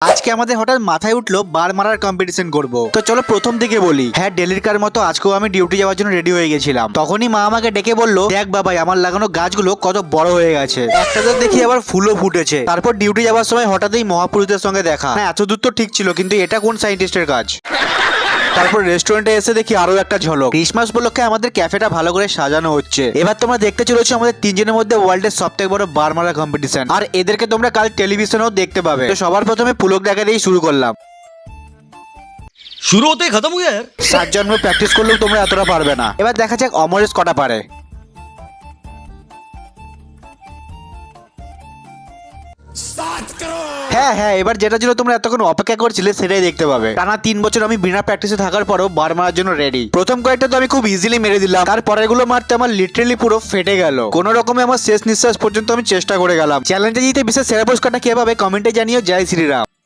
আজকে আমাদের হঠাৎ মাথায় উঠলো বার মারার কম্পিটিশন করব। তো চলো প্রথম থেকে বলি। হ্যাঁ, ডেলির কার মতো আজকেও আমি ডিউটি যাওয়ার জন্য রেডি হয়ে গেছিলাম। তখনই মা আমাকে ডেকে বললো, দেখ বাবাই আমার লাগানো গাছগুলো কত বড় হয়ে গেছে, একটা তো দেখি আবার ফুলও ফুটেছে। তারপর ডিউটি যাওয়ার সময় হঠাৎই মহাপুরুষদের সঙ্গে দেখা। না, এত দূর তো ঠিক ছিল, কিন্তু এটা কোন সাইন্টিস্টের কাজ? তারপর রেস্টুরেন্টে এসে দেখি আরো একটা ঝলক। ক্রিসমাস উপলক্ষে আমাদের ক্যাফেটা ভালো করে সাজানো হচ্ছে। এবার তোমরা দেখতে চলেছো আমাদের তিনজনের মধ্যে ওয়ার্ল্ডের সবথেকে বড় বার মারা কম্পিটিশন। আর এদেরকে তোমরা কাল টেলিভিশনেও দেখতে পাবে। তো সবার প্রথমে পুলক ডাকে দিয়ে শুরু করলাম। शुरू होते ही खत्म हो गया यार। 7 জন্ম প্র্যাকটিস করলেও তোমরা এতটা পারবে না। এবার দেখা যাক অমরেশ কটা পারে। হ্যাঁ হ্যাঁ, এবার যেটা ছিল তোমরা এতক্ষণ অপেক্ষা করছিলে সেটাই দেখতে পাবে। টানা 3 বছর আমি বিনা প্র্যাকটিসে থাকার পরও বার মারার জন্য রেডি। প্রথম কয়েকটা তো আমি খুব ইজিলি মেরে দিলাম, তারপরের গুলো মারতে আমার লিটারালি পুরো ফেটে গেল। কোন রকমে আমার শেষ নিঃশ্বাস পর্যন্ত আমি চেষ্টা করে গেলাম। চ্যালেঞ্জে জিতে বিশেষ সেরা পুরস্কারটা কে পাবে কমেন্টে জানিও। জয় শ্রীরাম।